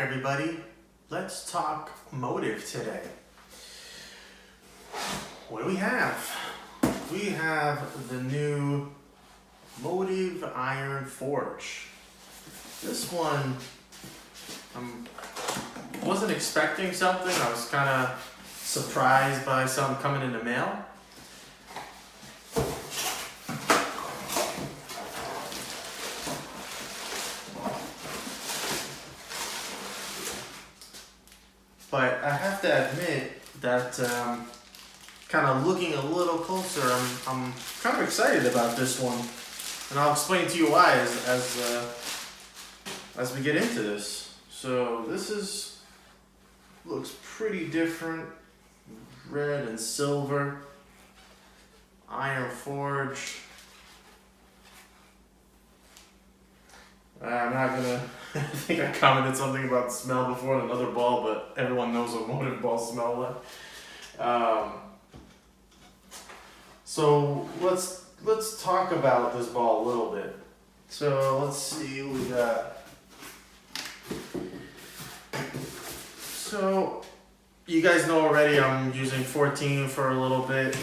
everybody. Let's talk Motiv today. What do we have? We have the new Motiv Iron Forge. This one, I wasn't expecting something. I was kind of surprised by something coming in the mail. But I have to admit that kind of looking a little closer, I'm kind of excited about this one, and I'll explain to you why as we get into this. So this looks pretty different, red and silver, Iron Forge. I'm not gonna, I think I commented something about the smell before in another ball, but everyone knows what Motiv balls smell like. So let's talk about this ball a little bit. So let's see what we got. So you guys know already I'm using 14 for a little bit.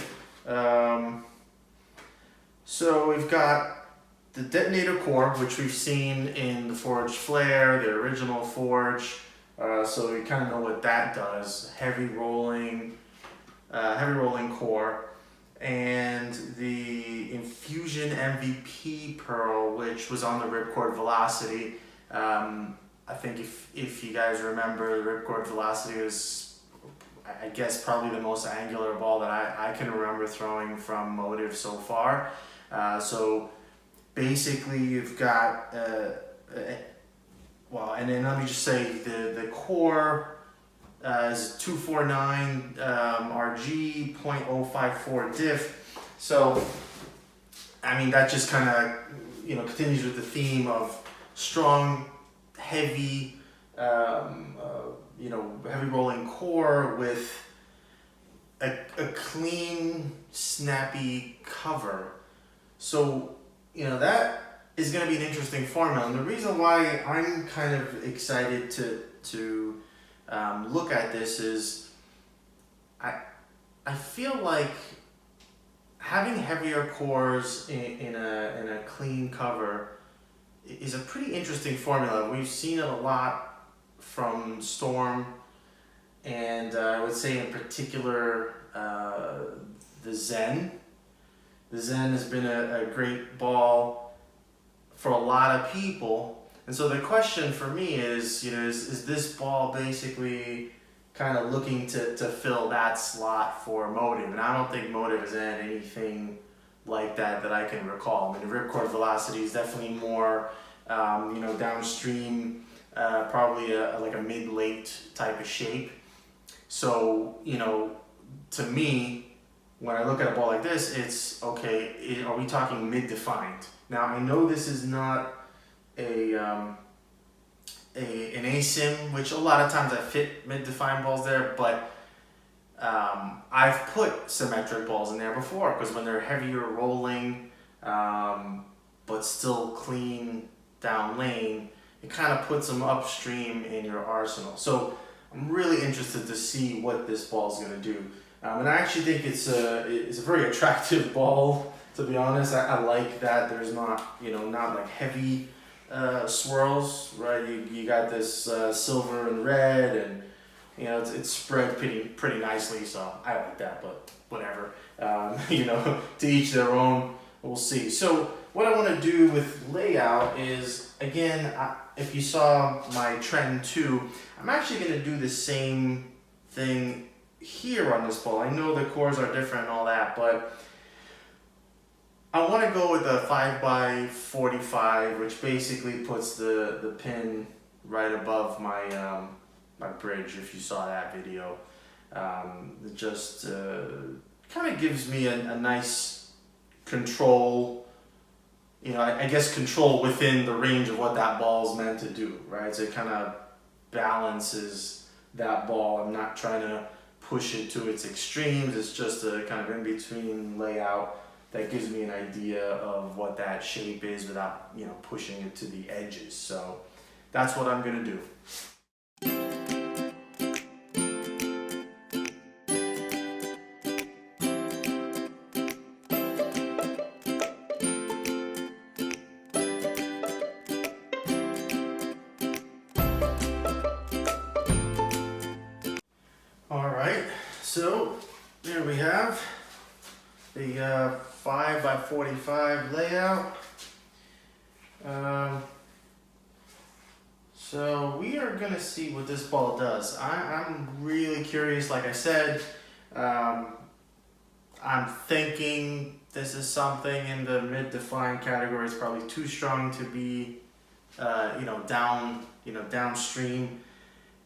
So we've got the detonator core, which we've seen in the Forge Flare, the original Forge. So you kind of know what that does. Heavy rolling core. And the Infusion MVP Pearl, which was on the Ripcord Velocity. I think if you guys remember, the Ripcord Velocity was, I guess, probably the most angular ball that I can remember throwing from Motiv so far. So basically you've got, well, and then let me just say the core is 249 RG, 0.054 diff. So, I mean, that just kind of, continues with the theme of strong, heavy, heavy rolling core with a clean, snappy cover. So, that is going to be an interesting formula. And the reason why I'm kind of excited to look at this is I feel like having heavier cores in a clean cover is a pretty interesting formula. We've seen it a lot from Storm, and I would say in particular the Zen. The Zen has been a great ball for a lot of people. And so the question for me is, is this ball basically kind of looking to fill that slot for Motiv? And I don't think Motiv has had anything like that I can recall. I mean, the Ripcord Velocity is definitely more, downstream, probably like a mid-late type of shape. So, to me, when I look at a ball like this, it's, okay, are we talking mid-defined? Now, I know this is not an ASIM, which a lot of times I fit mid-defined balls there, but I've put symmetric balls in there before, because when they're heavier rolling, but still clean down lane, it kind of puts them upstream in your arsenal. So I'm really interested to see what this ball is going to do. And I actually think it's a very attractive ball, to be honest. I like that there's not, not like heavy swirls, right? You got this silver and red, and it's spread pretty nicely, so I like that, but whatever. To each their own, we'll see. So what I want to do with layout is, again, if you saw my trend 2, I'm actually going to do the same thing here on this ball. I know the cores are different and all that, but I want to go with a 5x45, which basically puts the pin right above my my bridge, if you saw that video. It just kind of gives me a nice control, I guess control within the range of what that ball is meant to do, right? So it kind of balances that ball. I'm not trying to push it to its extremes. It's just a kind of in-between layout that gives me an idea of what that shape is without, pushing it to the edges. So that's what I'm going to do. Alright, so there we have the 5x45 layout. So we are going to see what this ball does. I'm really curious, like I said. I'm thinking this is something in the mid-defined category. It's probably too strong to be, downstream.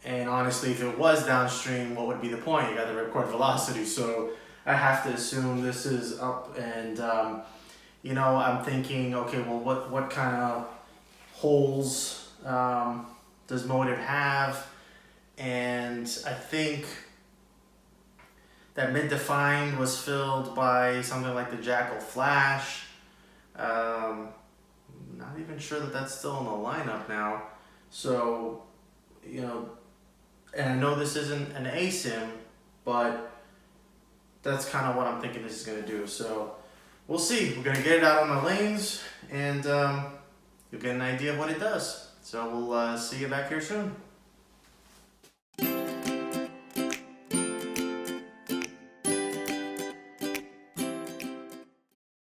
And honestly, if it was downstream, what would be the point? You got the ripcord velocity. So I have to assume this is up. And I'm thinking, okay, well, what kind of holes does Motiv have? And I think that mid-defined was filled by something like the Jackal Flash. Not even sure that that's still in the lineup now. So, and I know this isn't an ASIM, but that's kind of what I'm thinking this is going to do. So we'll see. We're going to get it out on the lanes, and you'll get an idea of what it does. So we'll see you back here soon.